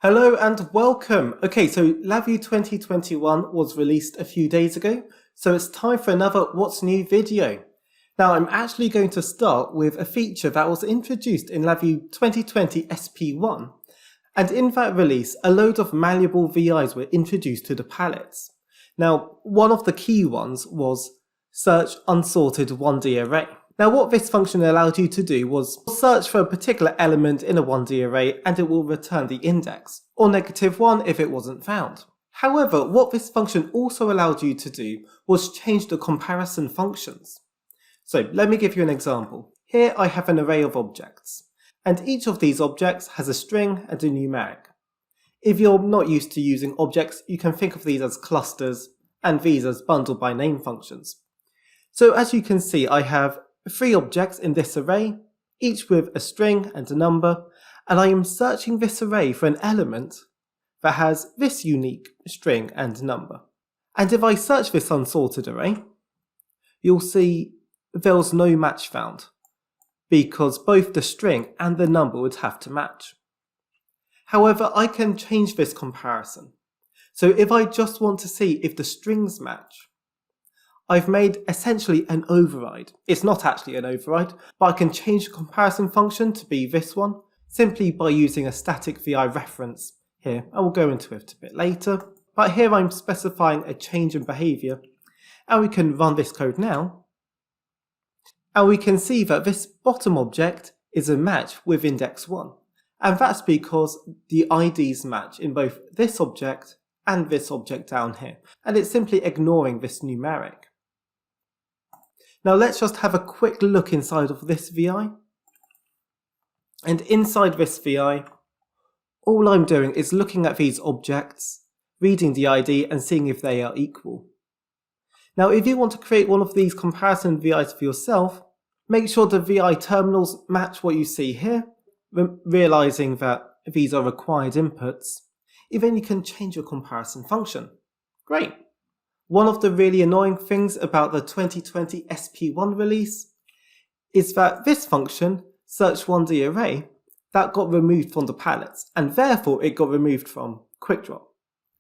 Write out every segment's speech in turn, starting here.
Hello and welcome. Okay, so LabVIEW 2021 was released a few days ago, so it's time for another What's New video. Now I'm actually going to start with a feature that was introduced in LabVIEW 2020 SP1, and in that release a load of malleable VIs were introduced to the palettes. Now one of the key ones was search unsorted 1D array. Now what this function allowed you to do was search for a particular element in a 1D array and it will return the index, or -1 if it wasn't found. However, what this function also allowed you to do was change the comparison functions. So let me give you an example. Here I have an array of objects, and each of these objects has a string and a numeric. If you're not used to using objects, you can think of these as clusters and these as bundled by name functions. So as you can see, I have 3 objects in this array, each with a string and a number, and I am searching this array for an element that has this unique string and number. And if I search this unsorted array, you'll see there was no match found, because both the string and the number would have to match. However, I can change this comparison. So if I just want to see if the strings match, I've made essentially an override. It's not actually an override, but I can change the comparison function to be this one, simply by using a static VI reference here. I will go into it a bit later, but here I'm specifying a change in behavior, and we can run this code now, and we can see that this bottom object is a match with index 1, and that's because the IDs match in both this object and this object down here, and it's simply ignoring this numeric. Now let's just have a quick look inside of this VI. And inside this VI, all I'm doing is looking at these objects, reading the ID and seeing if they are equal. Now if you want to create one of these comparison VIs for yourself, make sure the VI terminals match what you see here, realizing that these are required inputs. Then you can change your comparison function. Great! One of the really annoying things about the 2020 SP1 release is that this function, search1D array, that got removed from the palettes, and therefore it got removed from QuickDrop.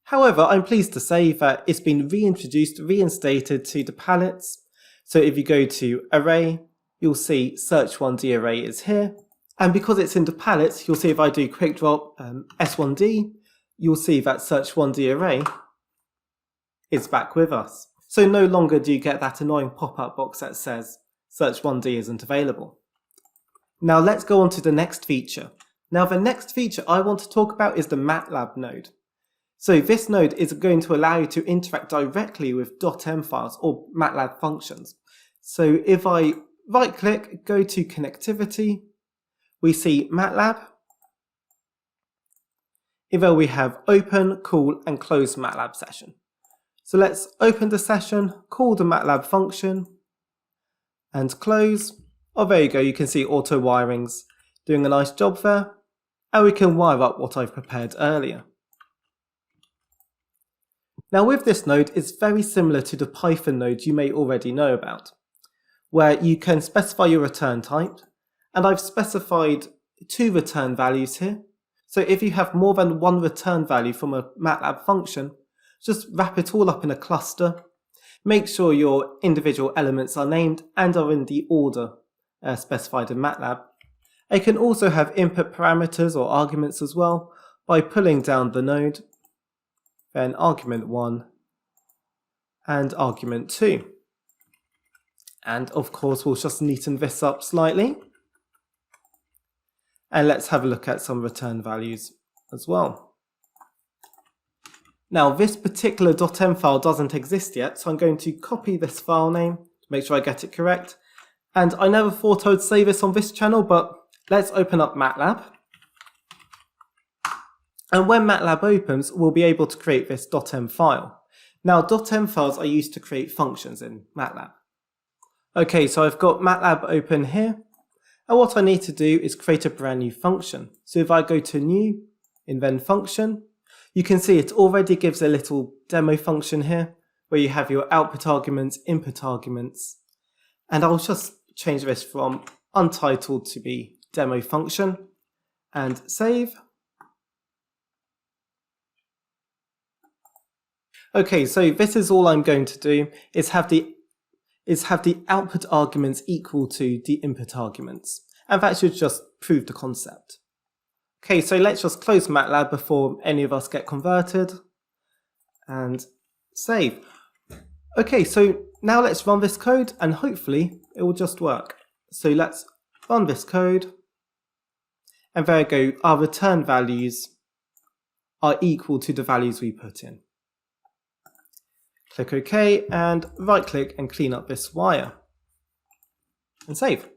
However, I'm pleased to say that it's been reinstated to the palettes. So if you go to array, you'll see search1D array is here, and because it's in the palettes, you'll see if I do QuickDrop S1D, you'll see that search1D array is back with us. So no longer do you get that annoying pop-up box that says search1D isn't available. Now let's go on to the next feature. Now the next feature I want to talk about is the MATLAB node. So this node is going to allow you to interact directly with .m files or MATLAB functions. So if I right click, go to connectivity, we see MATLAB. Here we have open, call and close MATLAB session. So let's open the session, call the MATLAB function, and close. Oh, there you go, you can see auto wirings doing a nice job there. And we can wire up what I've prepared earlier. Now with this node, it's very similar to the Python node you may already know about, where you can specify your return type, and I've specified 2 return values here. So if you have more than 1 return value from a MATLAB function, just wrap it all up in a cluster. Make sure your individual elements are named and are in the order specified in MATLAB. You can also have input parameters or arguments as well by pulling down the node, then argument 1 and argument 2. And of course we'll just neaten this up slightly. And let's have a look at some return values as well. Now this particular .m file doesn't exist yet, so I'm going to copy this file name to make sure I get it correct. And I never thought I would say this on this channel, but let's open up MATLAB. And when MATLAB opens, we'll be able to create this .m file. Now .m files are used to create functions in MATLAB. Okay, so I've got MATLAB open here. And what I need to do is create a brand new function. So if I go to new, and then function, you can see it already gives a little demo function here, where you have your output arguments, input arguments, and I'll just change this from untitled to be demo function, and save. Okay, so this is all I'm going to do is have the output arguments equal to the input arguments. And that should just prove the concept. Okay, so let's just close MATLAB before any of us get converted. And save. Okay, so now let's run this code and hopefully it will just work. So let's run this code. And there we go, our return values are equal to the values we put in. Click OK and right click and clean up this wire. And save.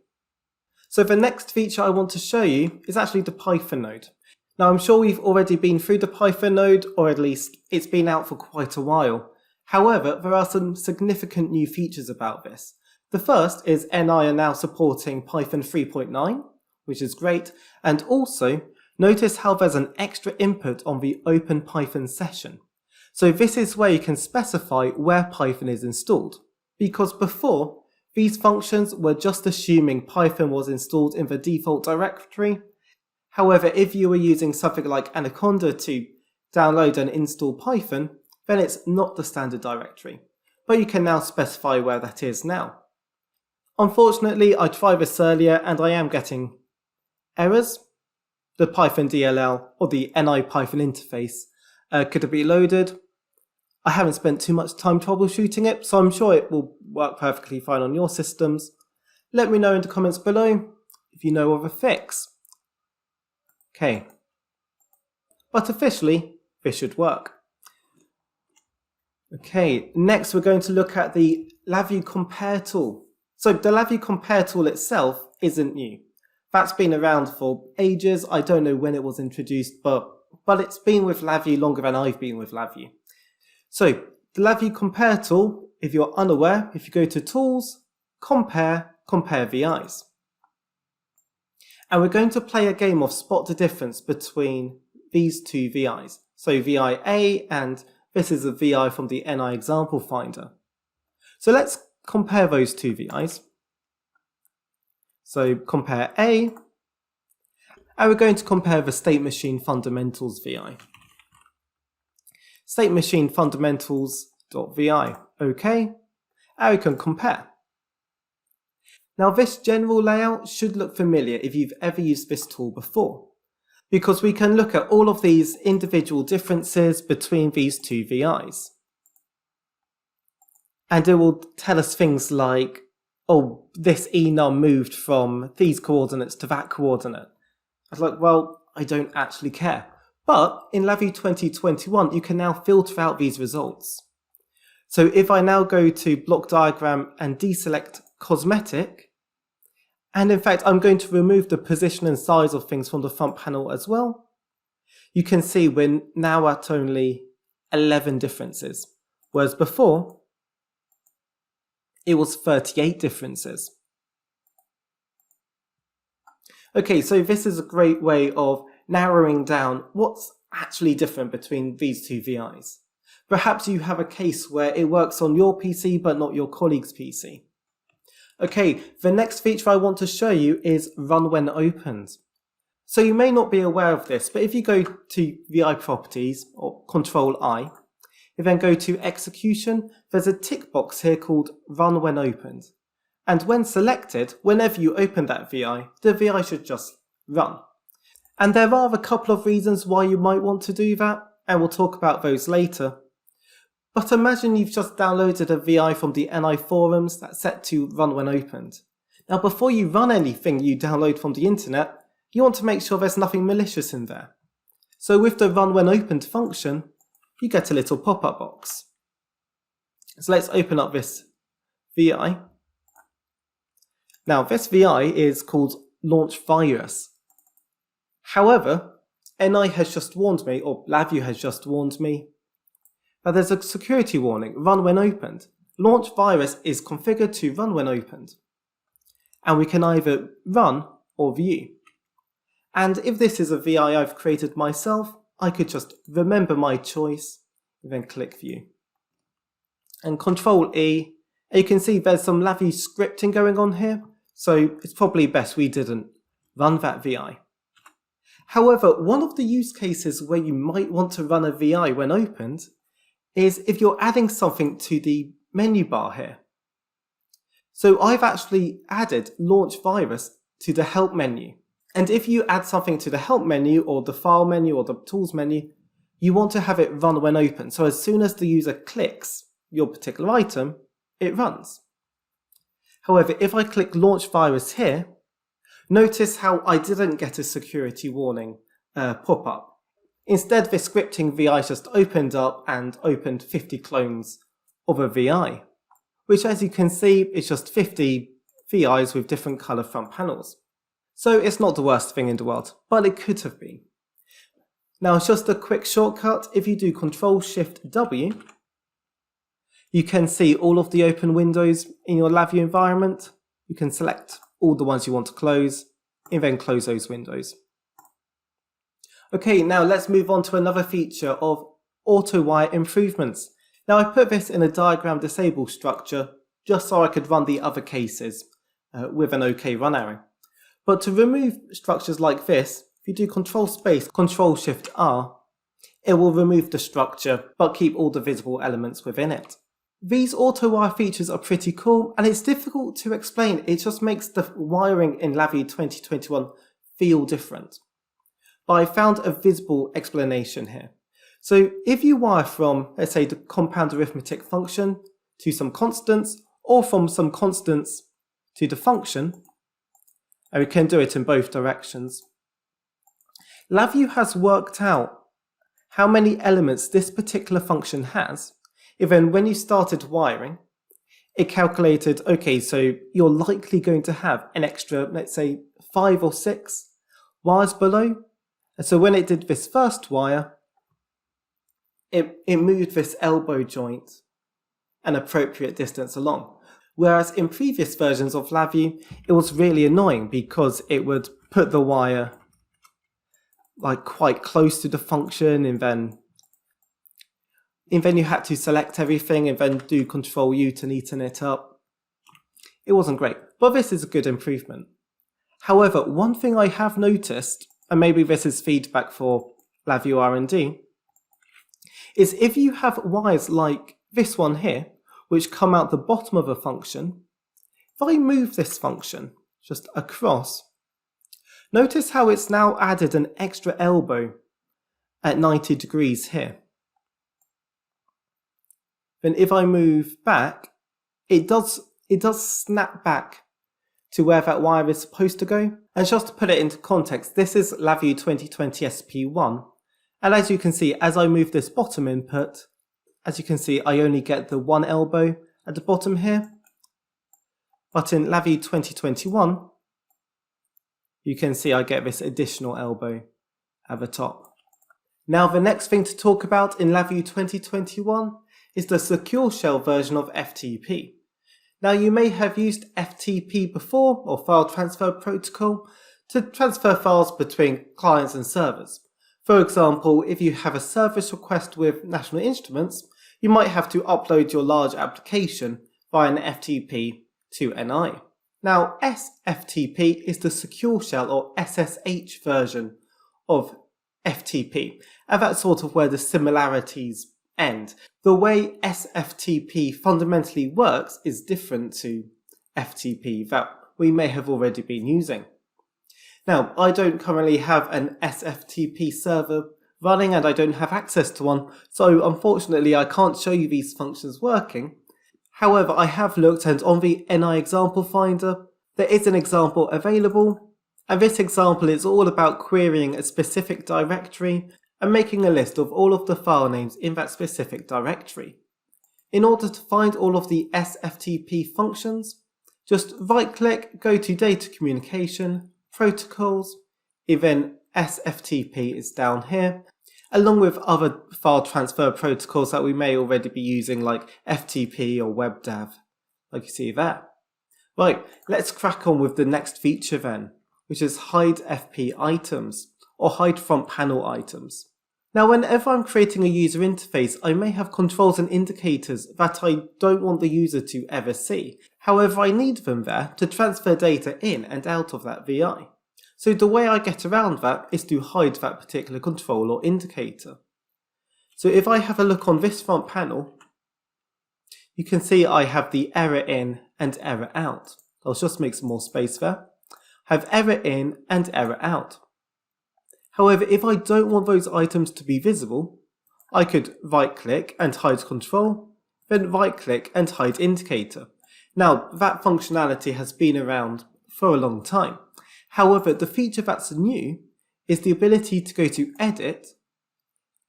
So the next feature I want to show you is actually the Python node. Now I'm sure we've already been through the Python node, or at least it's been out for quite a while. However, there are some significant new features about this. The first is NI are now supporting Python 3.9, which is great, and also notice how there's an extra input on the Open Python session. So this is where you can specify where Python is installed, because before, these functions were just assuming Python was installed in the default directory. However, if you were using something like Anaconda to download and install Python, then it's not the standard directory, but you can now specify where that is now. Unfortunately, I tried this earlier and I am getting errors. The Python DLL or the NI Python interface couldn't be loaded. I haven't spent too much time troubleshooting it, so I'm sure it will work perfectly fine on your systems. Let me know in the comments below if you know of a fix. Okay, but officially, this should work. Okay, next we're going to look at the LabVIEW compare tool. So the LabVIEW compare tool itself isn't new. That's been around for ages. I don't know when it was introduced, but it's been with LabVIEW longer than I've been with LabVIEW. So the LabVIEW compare tool, if you're unaware, if you go to Tools, Compare VIs. And we're going to play a game of spot the difference between these two VIs. So VI A, and this is a VI from the NI example finder. So let's compare those two VIs. So compare A, and we're going to compare the state machine fundamentals VI. State machine fundamentals.vi. Okay, and we can compare. Now this general layout should look familiar if you've ever used this tool before, because we can look at all of these individual differences between these two VIs. And it will tell us things like, oh, this enum moved from these coordinates to that coordinate. I was like, well, I don't actually care. But in LabVIEW 2021, you can now filter out these results. So if I now go to block diagram and deselect cosmetic, and in fact, I'm going to remove the position and size of things from the front panel as well, you can see we're now at only 11 differences, whereas before, it was 38 differences. Okay, so this is a great way of narrowing down what's actually different between these two VIs. Perhaps you have a case where it works on your PC but not your colleague's PC. Okay, the next feature I want to show you is Run When Opened. So you may not be aware of this, but if you go to VI Properties or Control I, you then go to Execution, there's a tick box here called Run When Opened. And when selected, whenever you open that VI, the VI should just run. And there are a couple of reasons why you might want to do that, and we'll talk about those later. But imagine you've just downloaded a VI from the NI forums that's set to Run When Opened. Now before you run anything you download from the internet, you want to make sure there's nothing malicious in there. So with the Run When Opened function, you get a little pop-up box. So let's open up this VI. Now this VI is called Launch Virus. However, NI has just warned me, or LabVIEW has just warned me, that there's a security warning, Run When Opened. Launch Virus is configured to Run When Opened. And we can either run or view. And if this is a VI I've created myself, I could just remember my choice, and then click View. And Control E, and you can see there's some LabVIEW scripting going on here, so it's probably best we didn't run that VI. However, one of the use cases where you might want to run a VI when opened is if you're adding something to the menu bar here. So I've actually added launch virus to the help menu. And if you add something to the help menu or the file menu or the tools menu, you want to have it run when open. So as soon as the user clicks your particular item, it runs. However, if I click launch virus here, notice how I didn't get a security warning pop up. Instead, this scripting VI just opened up and opened 50 clones of a VI, which as you can see is just 50 VIs with different color front panels. So it's not the worst thing in the world, but it could have been. Now it's just a quick shortcut. If you do Ctrl-Shift-W, you can see all of the open windows in your LabVIEW environment. You can select all the ones you want to close and then close those windows. Okay, now let's move on to another feature of auto-wire improvements. Now I put this in a diagram disable structure just so I could run the other cases with an OK run arrow. But to remove structures like this, if you do Ctrl-Shift-R, it will remove the structure but keep all the visible elements within it. These auto-wire features are pretty cool, and it's difficult to explain. It just makes the wiring in LabVIEW 2021 feel different. But I found a visible explanation here. So if you wire from, let's say, the compound arithmetic function to some constants, or from some constants to the function, and we can do it in both directions, LabVIEW has worked out how many elements this particular function has. Even when you started wiring, it calculated, okay, so you're likely going to have an extra, let's say, 5 or 6 wires below. And so when it did this first wire, it moved this elbow joint an appropriate distance along. Whereas in previous versions of LabVIEW, it was really annoying because it would put the wire like quite close to the function, and then you had to select everything and then do Ctrl-U to neaten it up. It wasn't great, but this is a good improvement. However, one thing I have noticed, and maybe this is feedback for LabVIEW R&D, is if you have wires like this one here, which come out the bottom of a function, if I move this function just across, notice how it's now added an extra elbow at 90 degrees here. Then if I move back, it does snap back to where that wire is supposed to go. And just to put it into context, this is LabVIEW 2020 SP1. And as you can see, as I move this bottom input, as you can see, I only get the one elbow at the bottom here. But in LabVIEW 2021, you can see I get this additional elbow at the top. Now the next thing to talk about in LabVIEW 2021 is the secure shell version of FTP. Now you may have used FTP before, or file transfer protocol, to transfer files between clients and servers. For example, if you have a service request with National Instruments, you might have to upload your large application via an FTP to NI. Now SFTP is the secure shell or SSH version of FTP, and that's sort of where the similarities end. The way SFTP fundamentally works is different to FTP that we may have already been using. Now, I don't currently have an SFTP server running and I don't have access to one, so unfortunately I can't show you these functions working. However, I have looked, and on the NI example finder, there is an example available, and this example is all about querying a specific directory and making a list of all of the file names in that specific directory. In order to find all of the SFTP functions, just right-click, go to Data Communication, Protocols, then SFTP is down here, along with other file transfer protocols that we may already be using like FTP or WebDAV, like you see there. Right, let's crack on with the next feature then, which is hide FP items, or hide front panel items. Now whenever I'm creating a user interface, I may have controls and indicators that I don't want the user to ever see. However, I need them there to transfer data in and out of that VI. So the way I get around that is to hide that particular control or indicator. So if I have a look on this front panel, you can see I have the error in and error out. I'll just make some more space there. I have error in and error out. However, if I don't want those items to be visible, I could right click and hide control, then right click and hide indicator. Now that functionality has been around for a long time. However, the feature that's new is the ability to go to edit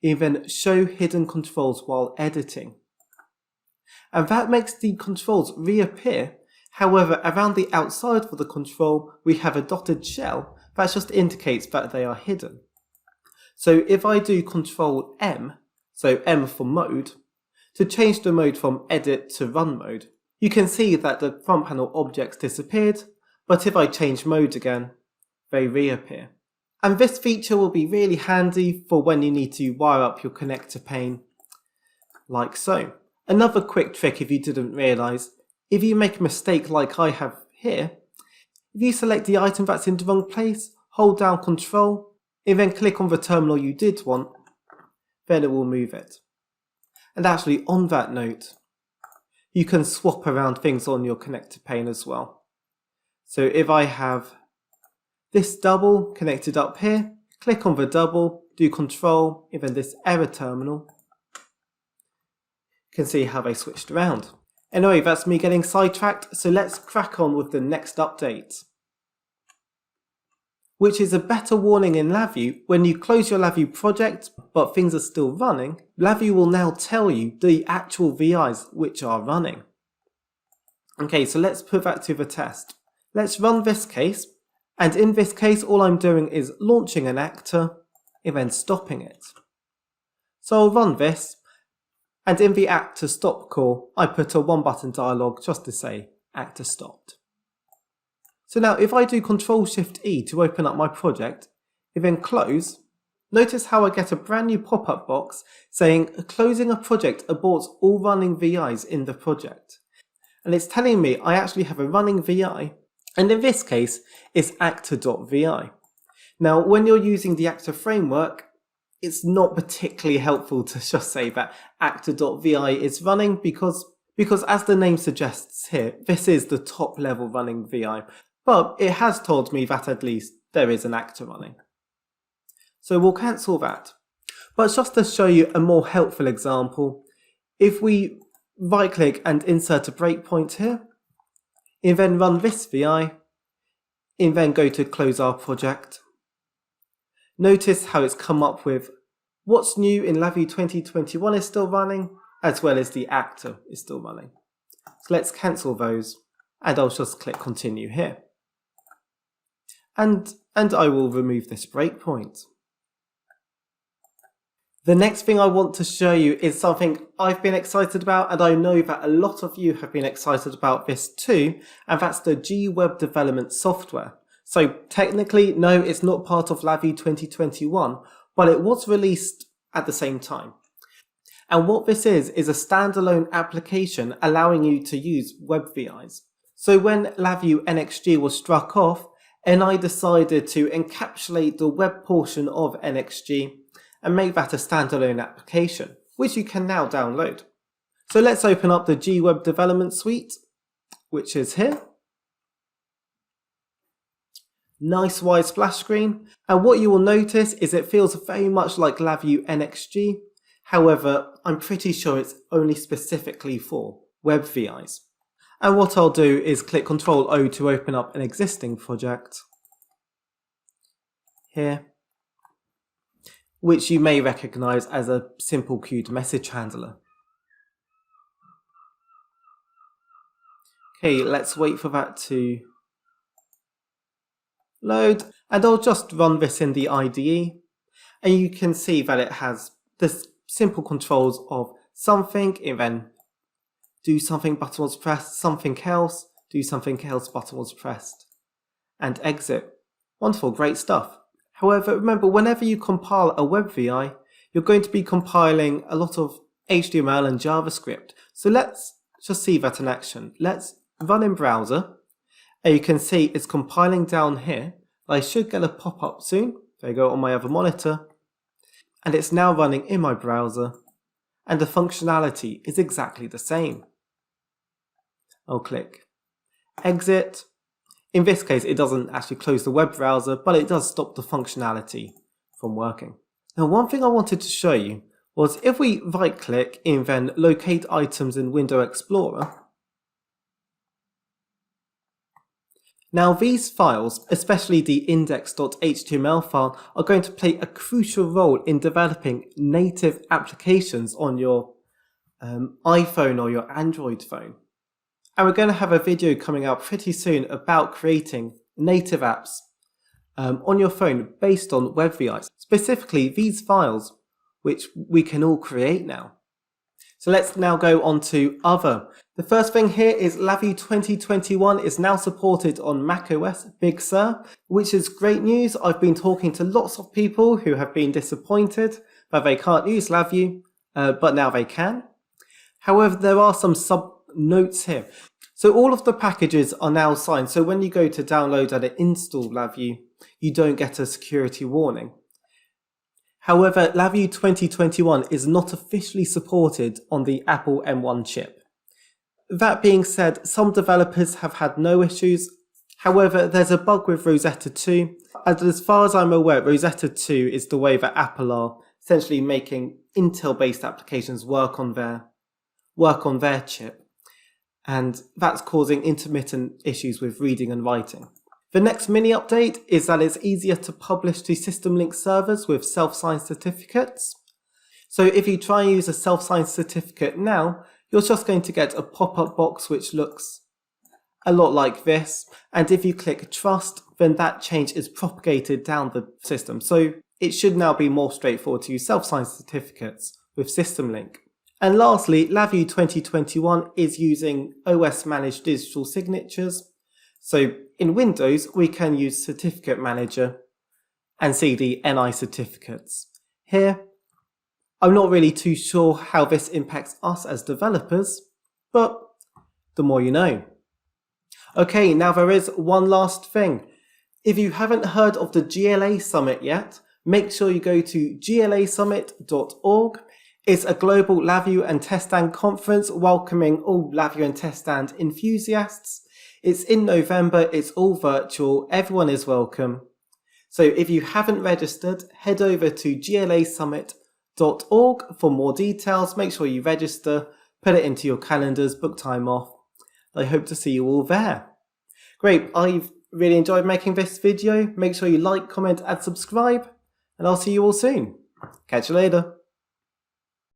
and then show hidden controls while editing. And that makes the controls reappear. However, around the outside for the control, we have a dotted shell that just indicates that they are hidden. So if I do Control M, so M for mode, to change the mode from edit to run mode, you can see that the front panel objects disappeared, but if I change mode again, they reappear. And this feature will be really handy for when you need to wire up your connector pane, like so. Another quick trick if you didn't realise, if you make a mistake like I have here, if you select the item that's in the wrong place, hold down Control, and then click on the terminal you did want, then it will move it. And actually on that note, you can swap around things on your connector pane as well. So if I have this double connected up here, click on the double, do Control, and then this error terminal, you can see how they switched around. Anyway, that's me getting sidetracked, so let's crack on with the next update, which is a better warning in LabVIEW. When you close your LabVIEW project, but things are still running, LabVIEW will now tell you the actual VIs which are running. Okay, so let's put that to the test. Let's run this case, and in this case all I'm doing is launching an actor and then stopping it. So I'll run this, and in the actor stop call I put a one button dialog just to say actor stopped. So now if I do Ctrl+Shift+E to open up my project, and then close, notice how I get a brand new pop-up box saying closing a project aborts all running VIs in the project. And it's telling me I actually have a running VI, and in this case it's actor.vi. Now when you're using the actor framework, it's not particularly helpful to just say that actor.vi is running because as the name suggests here, this is the top level running VI. But it has told me that at least there is an actor running. So we'll cancel that. But just to show you a more helpful example, if we right click and insert a breakpoint here, and then run this VI, and then go to close our project, notice how it's come up with what's new in LabVIEW 2021 is still running, as well as the actor is still running. So let's cancel those, and I'll just click continue here. And I will remove this breakpoint. The next thing I want to show you is something I've been excited about, and I know that a lot of you have been excited about this too, and that's the G-Web development software. So technically, no, it's not part of LabVIEW 2021, but it was released at the same time. And what this is a standalone application allowing you to use web VIs. So when LabVIEW NXG was struck off, NI decided to encapsulate the web portion of NXG and make that a standalone application, which you can now download. So let's open up the G-Web Development Suite, which is here. Nice wide splash screen, and what you will notice is it feels very much like LabVIEW NXG. However, I'm pretty sure it's only specifically for web VIs. And what I'll do is click Ctrl-O to open up an existing project here, which you may recognize as a simple queued message handler. Okay, let's wait for that to load, and I'll just run this in the IDE, and you can see that it has the simple controls of something, and then do something button was pressed, something else, do something else button was pressed, and exit. Wonderful, great stuff. However, remember, whenever you compile a web VI, you're going to be compiling a lot of HTML and JavaScript. So let's just see that in action. Let's run in browser, and you can see it's compiling down here. I should get a pop-up soon. There you go on my other monitor. and it's now running in my browser, and the functionality is exactly the same. I'll click exit. In this case, it doesn't actually close the web browser, but it does stop the functionality from working. Now, one thing I wanted to show you was if we right click and then locate items in Window Explorer. Now these files, especially the index.html file, are going to play a crucial role in developing native applications on your iPhone or your Android phone. And we're going to have a video coming out pretty soon about creating native apps on your phone based on WebVIs. Specifically these files which we can all create now. So let's now go on to other. The first thing here is LabVIEW 2021 is now supported on macOS Big Sur, which is great news. I've been talking to lots of people who have been disappointed that they can't use LabVIEW, but now they can. However, there are some sub notes here. So all of the packages are now signed. So when you go to download and install LabVIEW, you don't get a security warning. However, LabVIEW 2021 is not officially supported on the Apple M1 chip. That being said, some developers have had no issues. However, there's a bug with Rosetta 2, and as far as I'm aware, Rosetta 2 is the way that Apple are essentially making Intel-based applications work on their chip, and that's causing intermittent issues with reading and writing. The next mini update is that it's easier to publish to system link servers with self-signed certificates. So if you try and use a self-signed certificate now, you're just going to get a pop-up box which looks a lot like this. And if you click trust, then that change is propagated down the system. So it should now be more straightforward to use self-signed certificates with system link. And lastly, LabVIEW 2021 is using OS managed digital signatures. So in Windows, we can use Certificate Manager and see the NI certificates. Here, I'm not really too sure how this impacts us as developers, but the more you know. Okay, now there is one last thing. If you haven't heard of the GLA Summit yet, make sure you go to glasummit.org. It's a global LabVIEW and teststand conference welcoming all LabVIEW and teststand enthusiasts. It's in November, it's all virtual, everyone is welcome. So if you haven't registered, head over to glasummit.org for more details. Make sure you register, put it into your calendars, book time off. I hope to see you all there. Great, I've really enjoyed making this video. Make sure you like, comment and subscribe, and I'll see you all soon. Catch you later.